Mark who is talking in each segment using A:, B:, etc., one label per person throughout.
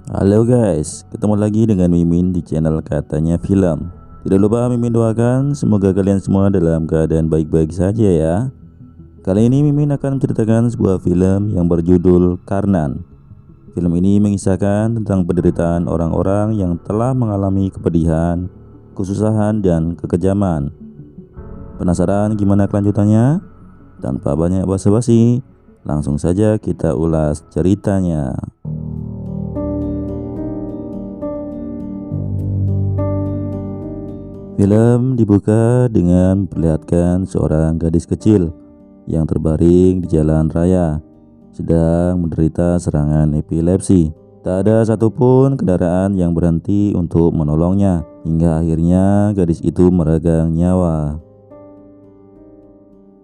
A: Halo guys, ketemu lagi dengan Mimin di channel Katanya Film. Tidak lupa Mimin doakan semoga kalian semua dalam keadaan baik-baik saja ya. Kali ini Mimin akan menceritakan sebuah film yang berjudul Karnan. Film ini mengisahkan tentang penderitaan orang-orang yang telah mengalami kepedihan, kesusahan, dan kekejaman. Penasaran gimana kelanjutannya? Tanpa banyak basa-basi, langsung saja kita ulas ceritanya. Film dibuka dengan memperlihatkan seorang gadis kecil yang terbaring di jalan raya, sedang menderita serangan epilepsi. Tak ada satupun kendaraan yang berhenti untuk menolongnya, hingga akhirnya gadis itu meregang nyawa.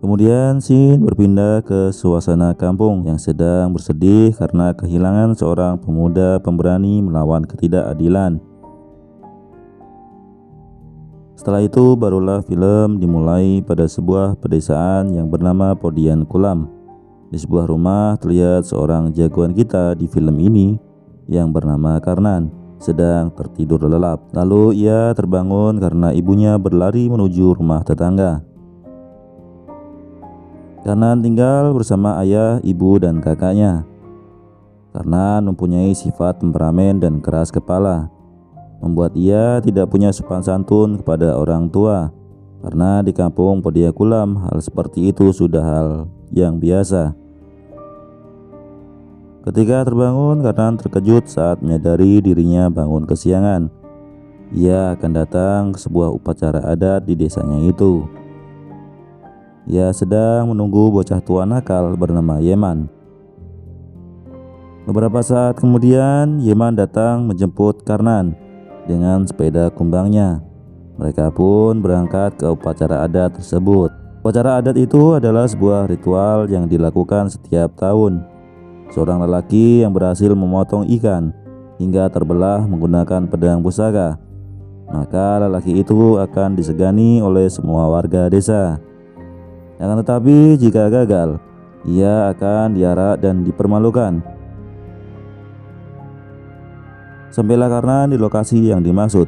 A: Kemudian scene berpindah ke suasana kampung yang sedang bersedih karena kehilangan seorang pemuda pemberani melawan ketidakadilan. Setelah itu barulah film dimulai pada sebuah pedesaan yang bernama Podian Kulam. Di sebuah rumah terlihat seorang jagoan kita di film ini yang bernama Karnan sedang tertidur lelap. Lalu ia terbangun karena ibunya berlari menuju rumah tetangga. Karnan tinggal bersama ayah, ibu, dan kakaknya. Karnan mempunyai sifat temperamen dan keras kepala, membuat ia tidak punya sopan santun kepada orang tua. Karena di kampung Podian Kulam hal seperti itu sudah hal yang biasa. Ketika terbangun, Karnan terkejut saat menyadari dirinya bangun kesiangan. Ia akan datang ke sebuah upacara adat di desanya itu. Ia sedang menunggu bocah tua nakal bernama Yeman. Beberapa saat kemudian Yeman datang menjemput Karnan dengan sepeda kumbangnya. Mereka pun berangkat ke upacara adat tersebut. Upacara adat itu adalah sebuah ritual yang dilakukan setiap tahun. Seorang lelaki yang berhasil memotong ikan hingga terbelah menggunakan pedang pusaka, maka lelaki itu akan disegani oleh semua warga desa. Akan tetapi jika gagal, ia akan diarak dan dipermalukan. Sampailah Karnan di lokasi yang dimaksud.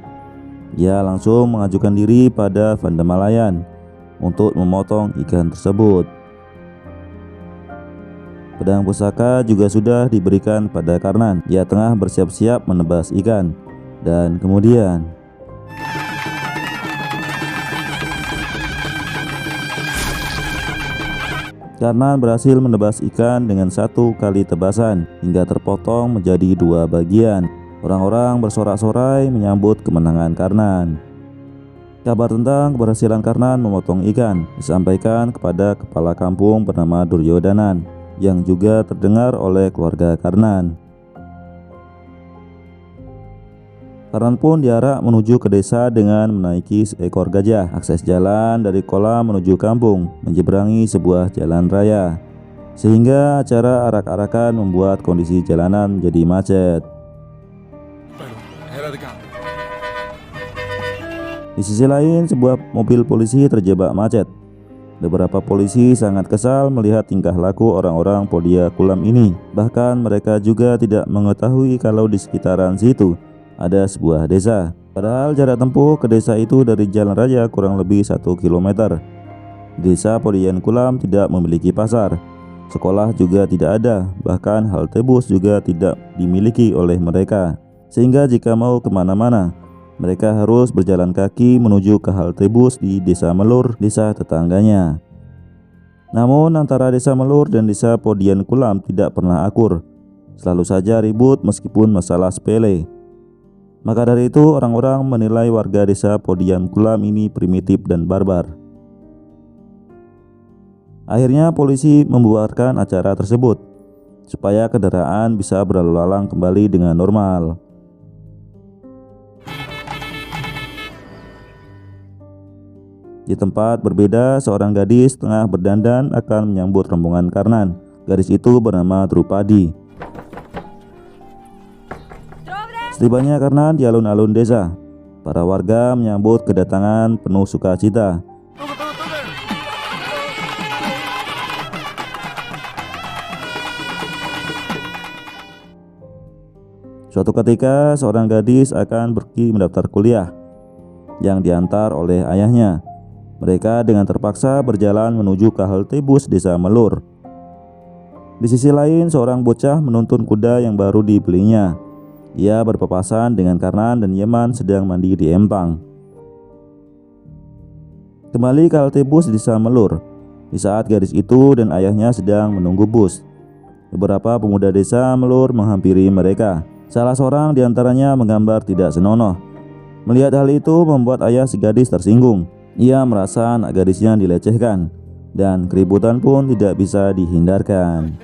A: Ia langsung mengajukan diri pada Vandamalayan untuk memotong ikan tersebut. Pedang pusaka juga sudah diberikan pada Karnan. Ia tengah bersiap-siap menebas ikan. Dan kemudian Karnan berhasil menebas ikan dengan satu kali tebasan hingga terpotong menjadi dua bagian. Orang-orang bersorak-sorai menyambut kemenangan Karnan. Kabar tentang keberhasilan Karnan memotong ikan disampaikan kepada kepala kampung bernama Duryodanan yang juga terdengar oleh keluarga Karnan. Karnan pun diarak menuju ke desa dengan menaiki seekor gajah. Akses jalan dari kolam menuju kampung menyeberangi sebuah jalan raya, sehingga acara arak-arakan membuat kondisi jalanan menjadi macet. Di sisi lain, sebuah mobil polisi terjebak macet. Beberapa polisi sangat kesal melihat tingkah laku orang-orang Podian Kulam ini. Bahkan mereka juga tidak mengetahui kalau di sekitaran situ ada sebuah desa. Padahal jarak tempuh ke desa itu dari jalan raya kurang lebih 1 km. Desa Podian Kulam tidak memiliki pasar, sekolah juga tidak ada, bahkan halte bus juga tidak dimiliki oleh mereka. Sehingga jika mau kemana-mana, mereka harus berjalan kaki menuju ke halte bus di Desa Melur, desa tetangganya. Namun antara Desa Melur dan Desa Podian Kulam tidak pernah akur. Selalu saja ribut meskipun masalah sepele. Maka dari itu orang-orang menilai warga Desa Podian Kulam ini primitif dan barbar. Akhirnya polisi membubarkan acara tersebut supaya kendaraan bisa berlalu lalang kembali dengan normal. Di tempat berbeda, seorang gadis tengah berdandan akan menyambut rombongan Karnan. Gadis itu bernama Drupadi. Setibanya Karnan di alun-alun desa, para warga menyambut kedatangan penuh sukacita. Suatu ketika seorang gadis akan pergi mendaftar kuliah yang diantar oleh ayahnya. Mereka dengan terpaksa berjalan menuju ke halte bus desa Melur. Di sisi lain, seorang bocah menuntun kuda yang baru dibelinya. Ia berpapasan dengan Karnan dan Yeman sedang mandi di empang. Kembali ke halte bus desa Melur. Di saat gadis itu dan ayahnya sedang menunggu bus, beberapa pemuda desa Melur menghampiri mereka. Salah seorang di antaranya menggambar tidak senonoh. Melihat hal itu membuat ayah si gadis tersinggung. Ia merasa anak gadisnya dilecehkan dan keributan pun tidak bisa dihindarkan.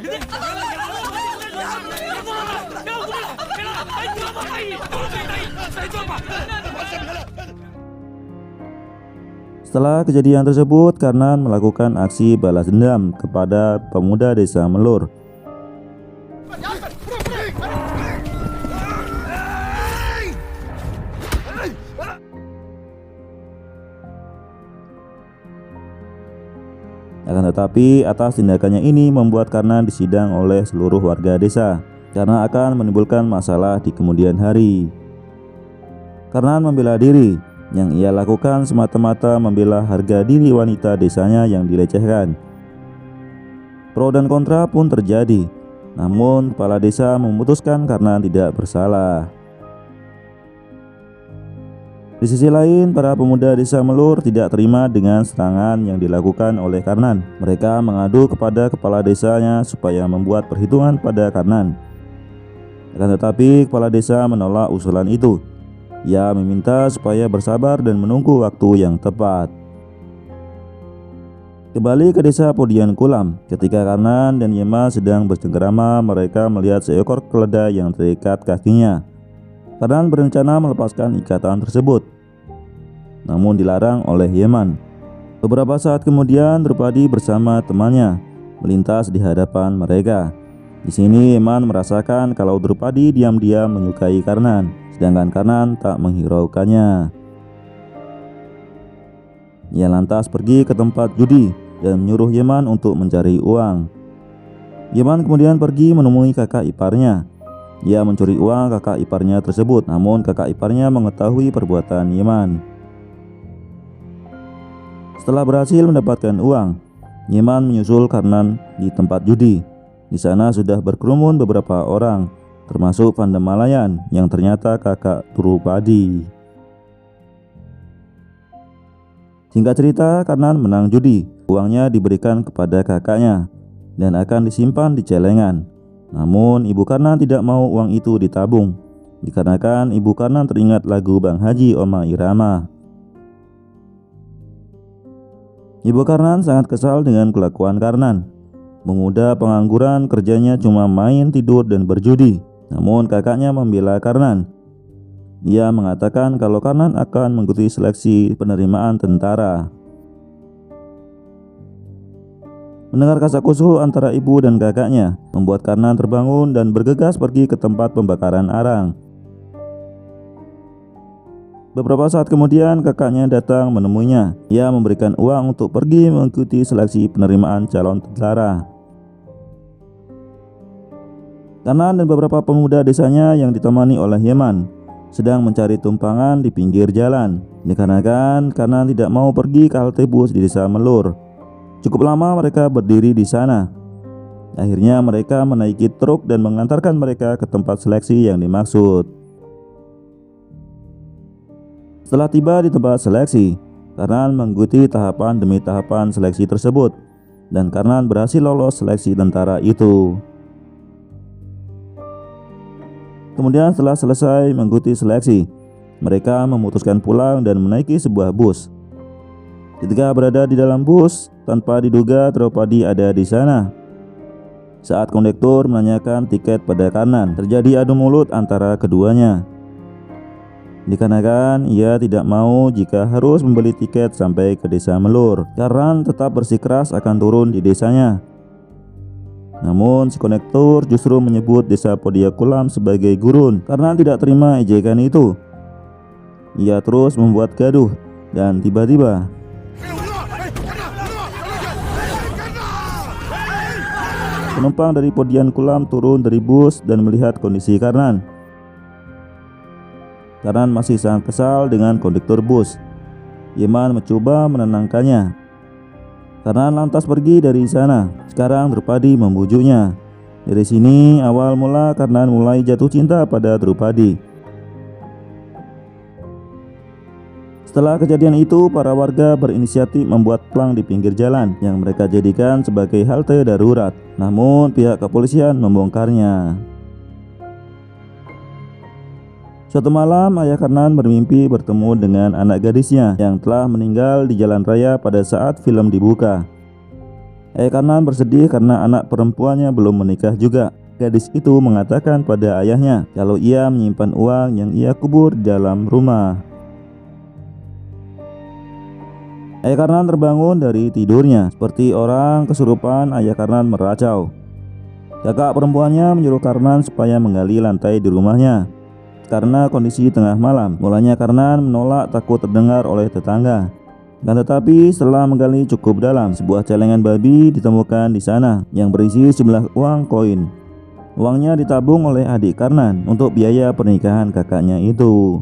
A: Setelah kejadian tersebut, Karnan melakukan aksi balas dendam kepada pemuda desa Melur. Akan tetapi, atas tindakannya ini membuat Karnan disidang oleh seluruh warga desa karena akan menimbulkan masalah di kemudian hari. Karnan membela diri. Yang ia lakukan semata-mata membela harga diri wanita desanya yang dilecehkan. Pro dan kontra pun terjadi, namun kepala desa memutuskan karena tidak bersalah. Di sisi lain, para pemuda desa Melur tidak terima dengan serangan yang dilakukan oleh Karnan. Mereka mengadu kepada kepala desanya supaya membuat perhitungan pada Karnan. Akan tetapi kepala desa menolak usulan itu. Ia meminta supaya bersabar dan menunggu waktu yang tepat. Kembali ke desa Podian Kulam. Ketika Karnan dan Yema sedang bercengkerama, mereka melihat seekor keledai yang terikat kakinya. Karnan berencana melepaskan ikatan tersebut, namun dilarang oleh Yeman. Beberapa saat kemudian, Drupadi bersama temannya melintas di hadapan mereka. Di sini Yeman merasakan kalau Drupadi diam-diam menyukai Karnan, sedangkan Karnan tak menghiraukannya. Ia lantas pergi ke tempat judi dan menyuruh Yeman untuk mencari uang. Yeman kemudian pergi menemui kakak iparnya. Ia mencuri uang kakak iparnya tersebut, namun kakak iparnya mengetahui perbuatan Yeman. Setelah berhasil mendapatkan uang, Yeman menyusul Karnan di tempat judi. Di sana sudah berkerumun beberapa orang, termasuk Vandamalayan yang ternyata kakak Drupadi. Singkat cerita, Karnan menang judi. Uangnya diberikan kepada kakaknya dan akan disimpan di celengan. Namun ibu Karnan tidak mau uang itu ditabung, dikarenakan ibu Karnan teringat lagu Bang Haji Oma Irama. Ibu Karnan sangat kesal dengan kelakuan Karnan. Pemuda pengangguran kerjanya cuma main, tidur, dan berjudi. Namun kakaknya membela Karnan. Ia mengatakan kalau Karnan akan mengikuti seleksi penerimaan tentara. Mendengar kasakusuk antara ibu dan kakaknya membuat Karnan terbangun dan bergegas pergi ke tempat pembakaran arang. Beberapa saat kemudian kakaknya datang menemuinya. Ia memberikan uang untuk pergi mengikuti seleksi penerimaan calon tentara. Karnan dan beberapa pemuda desanya yang ditemani oleh Yeman sedang mencari tumpangan di pinggir jalan, dikarenakan Karnan tidak mau pergi ke halte bus di desa Melur. Cukup lama mereka berdiri di sana. Akhirnya mereka menaiki truk dan mengantarkan mereka ke tempat seleksi yang dimaksud. Setelah tiba di tempat seleksi, Karnan mengikuti tahapan demi tahapan seleksi tersebut, dan Karnan berhasil lolos seleksi tentara itu. Kemudian setelah selesai mengikuti seleksi, mereka memutuskan pulang dan menaiki sebuah bus. Ketika berada di dalam bus, tanpa diduga Drupadi ada di sana. Saat kondektur menanyakan tiket pada Karnan, terjadi adu mulut antara keduanya. Dikarenakan ia tidak mau jika harus membeli tiket sampai ke desa Melur. Karnan tetap bersikeras akan turun di desanya. Namun si kondektur justru menyebut desa Podia Kulam sebagai gurun karena tidak terima ejekan itu. Ia terus membuat gaduh dan tiba-tiba penumpang dari Podian Kulam turun dari bus dan melihat kondisi Karnan. Karnan masih sangat kesal dengan konduktor bus. Yeman mencoba menenangkannya. Karnan lantas pergi dari sana. Sekarang Drupadi membujuknya. Dari sini awal mula Karnan mulai jatuh cinta pada Drupadi. Setelah kejadian itu, para warga berinisiatif membuat plang di pinggir jalan yang mereka jadikan sebagai halte darurat. Namun pihak kepolisian membongkarnya. Suatu malam, ayah Karnan bermimpi bertemu dengan anak gadisnya yang telah meninggal di jalan raya pada saat film dibuka. Ayah Karnan bersedih karena anak perempuannya belum menikah juga. Gadis itu mengatakan pada ayahnya kalau ia menyimpan uang yang ia kubur di dalam rumah. Ayah Karnan terbangun dari tidurnya. Seperti orang kesurupan, ayah Karnan meracau. Kakak perempuannya menyuruh Karnan supaya menggali lantai di rumahnya. Karena kondisi tengah malam, mulanya Karnan menolak takut terdengar oleh tetangga. Dan tetapi setelah menggali cukup dalam, sebuah celengan babi ditemukan di sana yang berisi sejumlah uang koin. Uangnya ditabung oleh adik Karnan untuk biaya pernikahan kakaknya itu.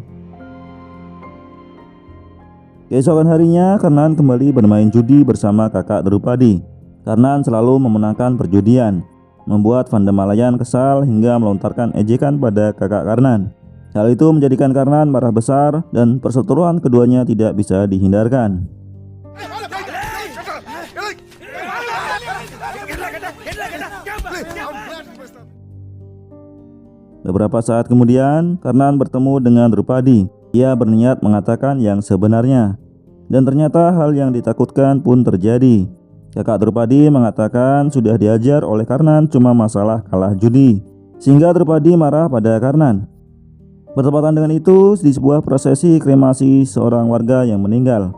A: Keesokan harinya, Karnan kembali bermain judi bersama kakak Drupadi. Karnan selalu memenangkan perjudian, membuat Vandamalayan kesal hingga melontarkan ejekan pada kakak Karnan. Hal itu menjadikan Karnan marah besar dan perseteruan keduanya tidak bisa dihindarkan. Beberapa saat kemudian, Karnan bertemu dengan Drupadi. Ia berniat mengatakan yang sebenarnya. Dan ternyata hal yang ditakutkan pun terjadi. Kakak Drupadi mengatakan sudah diajar oleh Karnan cuma masalah kalah judi, sehingga Drupadi marah pada Karnan. Bertepatan dengan itu, di sebuah prosesi kremasi seorang warga yang meninggal,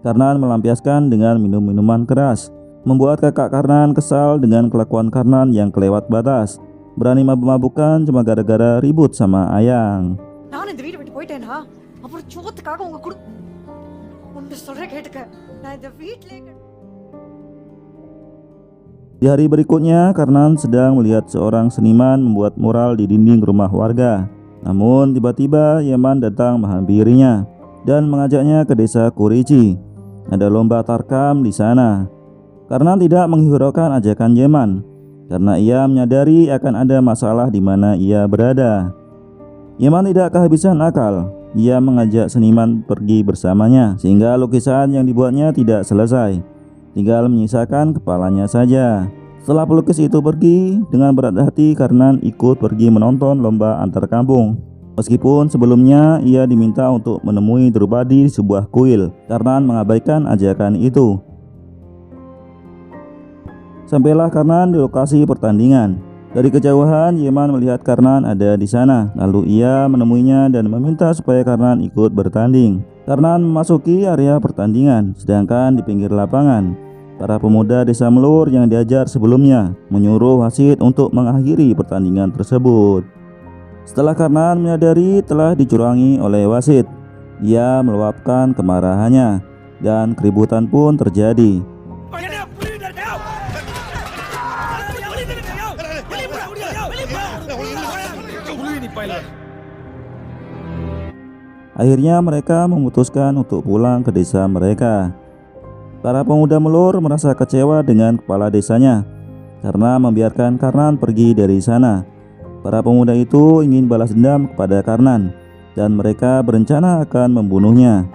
A: Karnan melampiaskan dengan minum minuman keras, membuat kakak Karnan kesal dengan kelakuan Karnan yang kelewat batas. Berani mabuk-mabukan cuma gara-gara ribut sama Ayang. Di hari berikutnya, Karnan sedang melihat seorang seniman membuat mural di dinding rumah warga. Namun tiba-tiba Yeman datang menghampirinya dan mengajaknya ke desa Kurici. Ada lomba tarkam di sana. Karnan tidak menghiraukan ajakan Yeman karena ia menyadari akan ada masalah di mana ia berada. Yeman tidak kehabisan akal. Ia mengajak seniman pergi bersamanya sehingga lukisan yang dibuatnya tidak selesai. Tinggal menyisakan kepalanya saja. Setelah pelukis itu pergi, dengan berat hati Karnan ikut pergi menonton lomba antar kampung. Meskipun sebelumnya ia diminta untuk menemui Drupadi di sebuah kuil, Karnan mengabaikan ajakan itu. Sampailah Karnan di lokasi pertandingan. Dari kejauhan, Yeman melihat Karnan ada di sana. Lalu ia menemuinya dan meminta supaya Karnan ikut bertanding. Karnan memasuki area pertandingan, sedangkan di pinggir lapangan para pemuda desa Melur yang diajar sebelumnya menyuruh wasit untuk mengakhiri pertandingan tersebut. Setelah Karnan menyadari telah dicurangi oleh wasit, ia meluapkan kemarahannya dan keributan pun terjadi. Akhirnya mereka memutuskan untuk pulang ke desa mereka. Para pemuda Melur merasa kecewa dengan kepala desanya karena membiarkan Karnan pergi dari sana. Para pemuda itu ingin balas dendam kepada Karnan dan mereka berencana akan membunuhnya.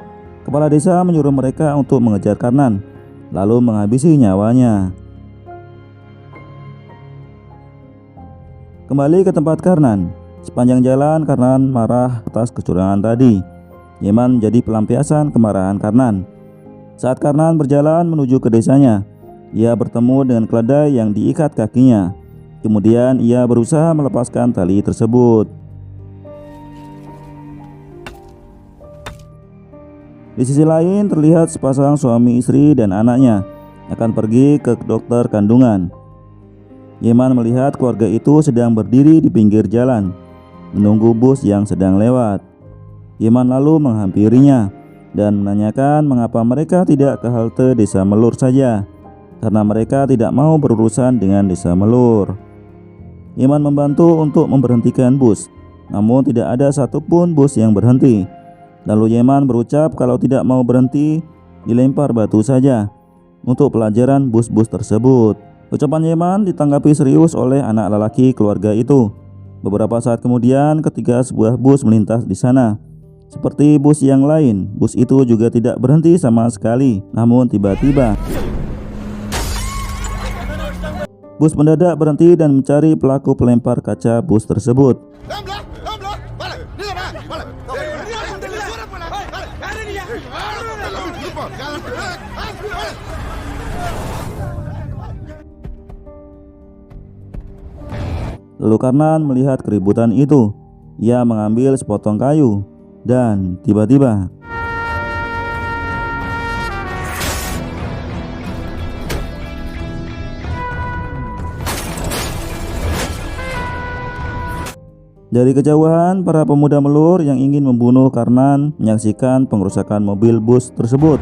A: Kepala desa menyuruh mereka untuk mengejar Karnan lalu menghabisi nyawanya. Kembali ke tempat Karnan. Sepanjang jalan Karnan marah atas kecurangan tadi. Yeman menjadi pelampiasan kemarahan Karnan. Saat Karnan berjalan menuju ke desanya, ia bertemu dengan keledai yang diikat kakinya. Kemudian ia berusaha melepaskan tali tersebut. Di sisi lain terlihat sepasang suami istri dan anaknya akan pergi ke dokter kandungan. Yeman melihat keluarga itu sedang berdiri di pinggir jalan, menunggu bus yang sedang lewat. Yeman lalu menghampirinya dan menanyakan mengapa mereka tidak ke halte desa Melur saja, karena mereka tidak mau berurusan dengan desa Melur. Yeman membantu untuk memberhentikan bus namun tidak ada satupun bus yang berhenti. Lalu Yeman berucap kalau tidak mau berhenti, dilempar batu saja untuk pelajaran bus-bus tersebut. Ucapan Yeman ditanggapi serius oleh anak lelaki keluarga itu. Beberapa saat kemudian ketika sebuah bus melintas di sana, seperti bus yang lain, bus itu juga tidak berhenti sama sekali. Namun tiba-tiba bus mendadak berhenti dan mencari pelaku pelempar kaca bus tersebut. Lalu Karnan melihat keributan itu. Ia mengambil sepotong kayu dan tiba-tiba dari kejauhan, para pemuda melur yang ingin membunuh Karnan menyaksikan pengerusakan mobil bus tersebut.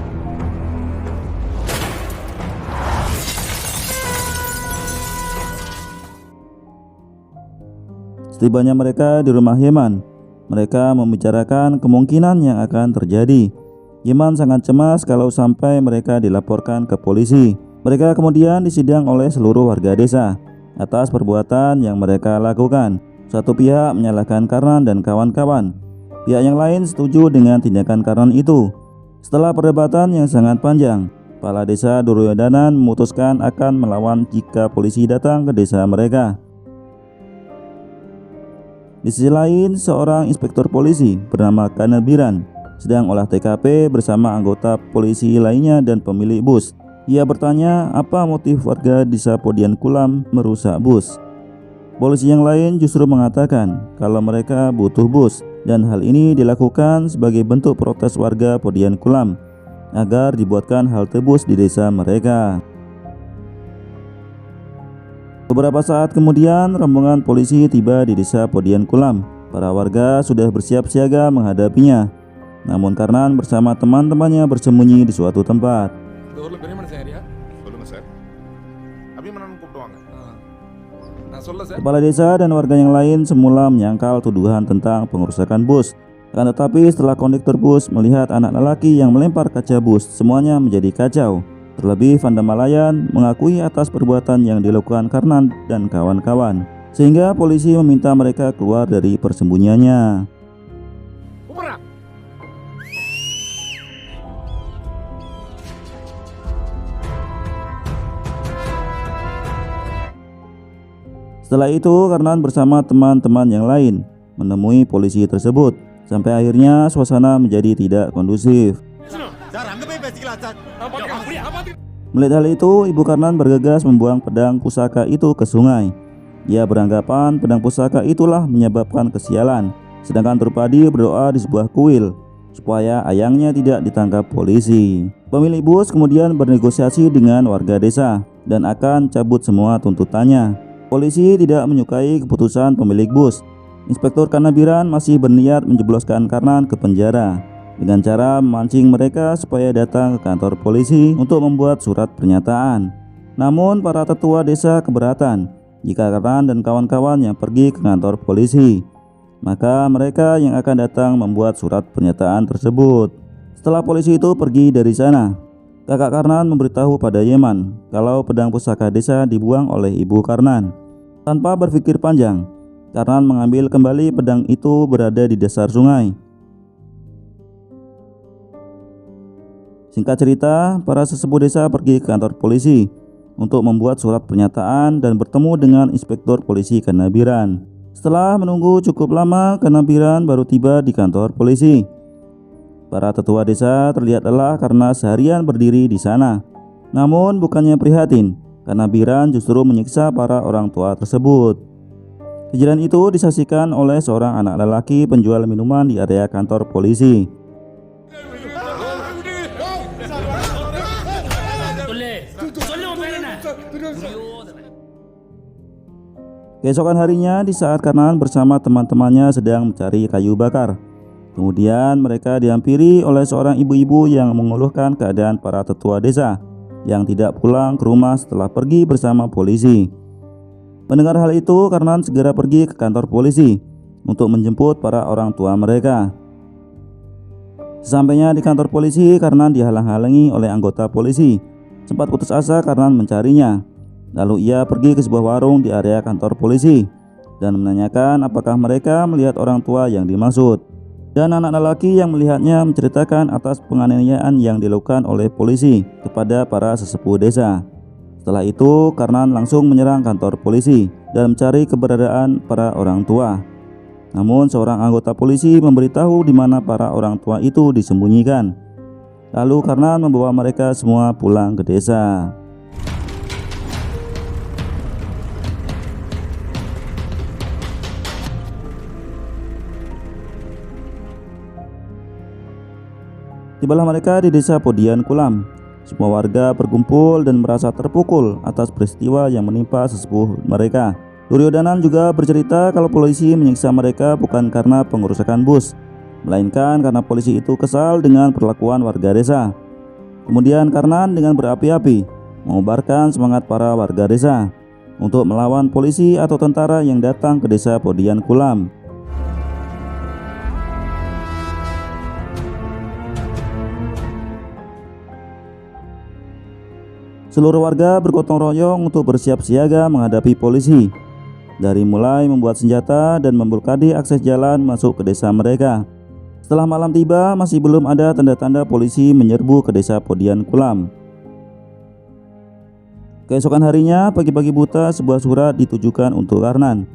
A: Setibanya mereka di rumah Yeman, mereka membicarakan kemungkinan yang akan terjadi. Yeman sangat cemas kalau sampai mereka dilaporkan ke polisi. Mereka kemudian disidang oleh seluruh warga desa atas perbuatan yang mereka lakukan. Satu pihak menyalahkan Karnan dan kawan-kawan. Pihak yang lain setuju dengan tindakan Karnan itu. Setelah perdebatan yang sangat panjang, kepala desa Duryodanan memutuskan akan melawan jika polisi datang ke desa mereka. Di sisi lain, seorang inspektur polisi bernama Kanabiran sedang olah TKP bersama anggota polisi lainnya dan pemilik bus. Ia bertanya apa motif warga desa Podian Kulam merusak bus. Polisi yang lain justru mengatakan kalau mereka butuh bus dan hal ini dilakukan sebagai bentuk protes warga Podian Kulam agar dibuatkan halte bus di desa mereka. Beberapa saat kemudian rombongan polisi tiba di desa Podian Kulam. Para warga sudah bersiap siaga menghadapinya. Namun Karnan bersama teman-temannya bersembunyi di suatu tempat. Kepala desa dan warga yang lain semula menyangkal tuduhan tentang pengerusakan bus. Akan tetapi setelah konduktor bus melihat anak lelaki yang melempar kaca bus, semuanya menjadi kacau. Terlebih Vanda Malayan mengakui atas perbuatan yang dilakukan Karnan dan kawan-kawan, sehingga polisi meminta mereka keluar dari persembunyiannya. Setelah itu Karnan bersama teman-teman yang lain menemui polisi tersebut, sampai akhirnya suasana menjadi tidak kondusif. Melihat hal itu, Ibu Karnan bergegas membuang pedang pusaka itu ke sungai. Ia beranggapan pedang pusaka itulah menyebabkan kesialan, sedangkan Drupadi berdoa di sebuah kuil supaya ayangnya tidak ditangkap polisi. Pemilik bus kemudian bernegosiasi dengan warga desa dan akan cabut semua tuntutannya. Polisi tidak menyukai keputusan pemilik bus. Inspektur Kanabiran masih berniat menjebloskan Karnan ke penjara dengan cara memancing mereka supaya datang ke kantor polisi untuk membuat surat pernyataan. Namun para tetua desa keberatan jika Karnan dan kawan-kawan yang pergi ke kantor polisi. Maka mereka yang akan datang membuat surat pernyataan tersebut. Setelah polisi itu pergi dari sana, kakak Karnan memberitahu pada Yeman kalau pedang pusaka desa dibuang oleh ibu Karnan. Tanpa berpikir panjang, Karnan mengambil kembali pedang itu berada di dasar sungai. Singkat cerita, para sesepuh desa pergi ke kantor polisi untuk membuat surat pernyataan dan bertemu dengan Inspektur Polisi Kanabiran. Setelah menunggu cukup lama, Kanabiran baru tiba di kantor polisi. Para tetua desa terlihat lelah karena seharian berdiri di sana. Namun bukannya prihatin, Kanabiran justru menyiksa para orang tua tersebut. Kejadian itu disaksikan oleh seorang anak lelaki penjual minuman di area kantor polisi. Keesokan harinya, di saat Karnan bersama teman-temannya sedang mencari kayu bakar, kemudian mereka dihampiri oleh seorang ibu-ibu yang mengeluhkan keadaan para tetua desa yang tidak pulang ke rumah setelah pergi bersama polisi. Mendengar hal itu, Karnan segera pergi ke kantor polisi untuk menjemput para orang tua mereka. Sesampainya di kantor polisi, Karnan dihalang-halangi oleh anggota polisi. Sempat putus asa, Karnan mencarinya. Lalu ia pergi ke sebuah warung di area kantor polisi dan menanyakan apakah mereka melihat orang tua yang dimaksud. Dan anak lelaki yang melihatnya menceritakan atas penganiayaan yang dilakukan oleh polisi kepada para sesepuh desa. Setelah itu, Karnan langsung menyerang kantor polisi dan mencari keberadaan para orang tua. Namun seorang anggota polisi memberitahu di mana para orang tua itu disembunyikan. Lalu Karnan membawa mereka semua pulang ke desa. Tibalah mereka di desa Podian Kulam. Semua warga berkumpul dan merasa terpukul atas peristiwa yang menimpa sesepuh mereka. Duryodanan juga bercerita kalau polisi menyiksa mereka bukan karena pengerusakan bus, melainkan karena polisi itu kesal dengan perlakuan warga desa. Kemudian Karnan dengan berapi-api mengobarkan semangat para warga desa untuk melawan polisi atau tentara yang datang ke desa Podian Kulam. Seluruh warga bergotong royong untuk bersiap siaga menghadapi polisi, dari mulai membuat senjata dan memblokade akses jalan masuk ke desa mereka. Setelah malam tiba, masih belum ada tanda-tanda polisi menyerbu ke desa Podian Kulam. Keesokan harinya, pagi-pagi buta, sebuah surat ditujukan untuk Karnan.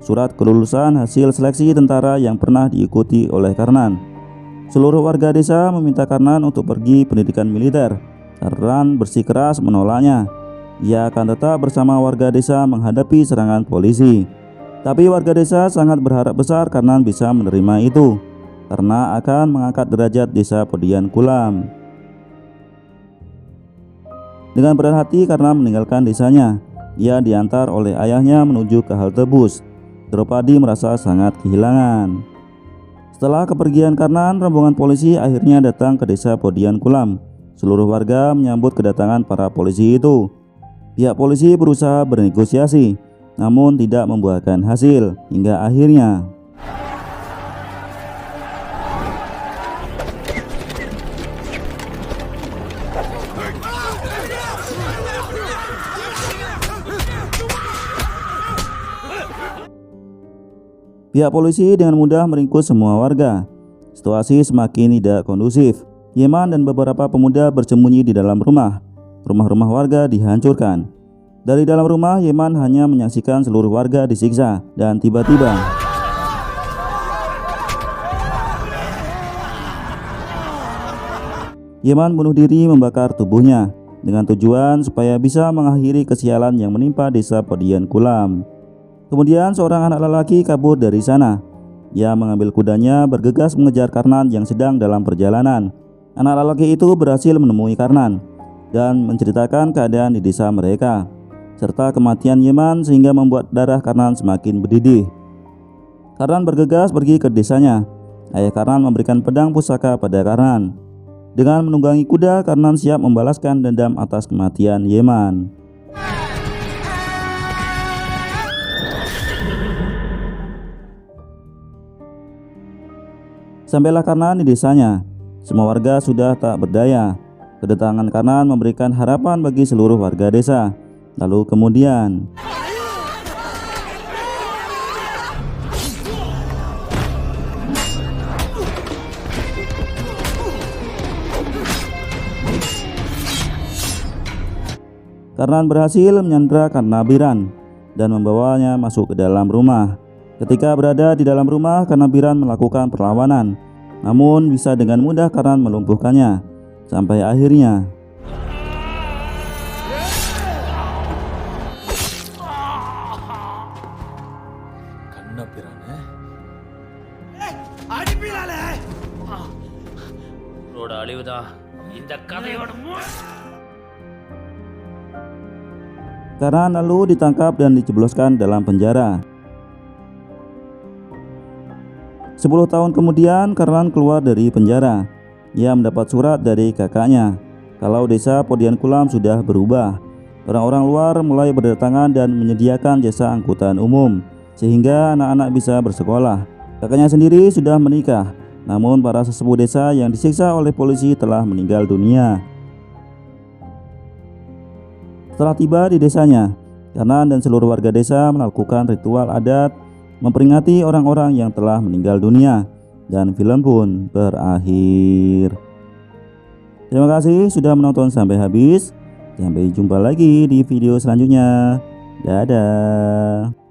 A: Surat kelulusan hasil seleksi tentara yang pernah diikuti oleh Karnan. Seluruh warga desa meminta Karnan untuk pergi pendidikan militer. Karnan bersikeras menolaknya. Ia akan tetap bersama warga desa menghadapi serangan polisi. Tapi warga desa sangat berharap besar Karnan bisa menerima itu, karena akan mengangkat derajat desa Podian Kulam. Dengan berat hati Karnan meninggalkan desanya. Ia diantar oleh ayahnya menuju ke halte bus. Dropadi merasa sangat kehilangan. Setelah kepergian Karnan, rombongan polisi akhirnya datang ke desa Podian Kulam. Seluruh warga menyambut kedatangan para polisi itu. Pihak polisi berusaha bernegosiasi, namun tidak membuahkan hasil hingga akhirnya pihak polisi dengan mudah meringkus semua warga. Situasi semakin tidak kondusif. Yeman dan beberapa pemuda bersembunyi di dalam rumah. Rumah-rumah warga dihancurkan. Dari dalam rumah, Yeman hanya menyaksikan seluruh warga disiksa, dan tiba-tiba Yeman bunuh diri membakar tubuhnya dengan tujuan supaya bisa mengakhiri kesialan yang menimpa desa Podian Kulam. Kemudian seorang anak lelaki kabur dari sana. Ia mengambil kudanya bergegas mengejar Karnan yang sedang dalam perjalanan. Anak lelaki itu berhasil menemui Karnan dan menceritakan keadaan di desa mereka serta kematian Yeman, sehingga membuat darah Karnan semakin mendidih. Karnan bergegas pergi ke desanya. Ayah Karnan memberikan pedang pusaka pada Karnan. Dengan menunggangi kuda, Karnan siap membalaskan dendam atas kematian Yeman. Sampailah Karnan di desanya. Semua warga sudah tak berdaya. Kedatangan Karnan memberikan harapan bagi seluruh warga desa. Lalu kemudian Karnan berhasil menyandra Karnabiran dan membawanya masuk ke dalam rumah. Ketika berada di dalam rumah, Karnabiran melakukan perlawanan, namun bisa dengan mudah Karnan melumpuhkannya. Sampai akhirnya Karnan lalu ditangkap dan dijebloskan dalam penjara. 10 tahun kemudian Karnan keluar dari penjara. Ia mendapat surat dari kakaknya kalau desa Podian Kulam sudah berubah. Orang-orang luar mulai berdatangan dan menyediakan jasa angkutan umum. sehingga anak-anak bisa bersekolah. Kakaknya sendiri sudah menikah, namun para sesepuh desa yang disiksa oleh polisi telah meninggal dunia. Setelah tiba di desanya, Kanan dan seluruh warga desa melakukan ritual adat memperingati orang-orang yang telah meninggal dunia, dan film pun berakhir. Terima kasih sudah menonton sampai habis. Sampai jumpa lagi di video selanjutnya. Dadah.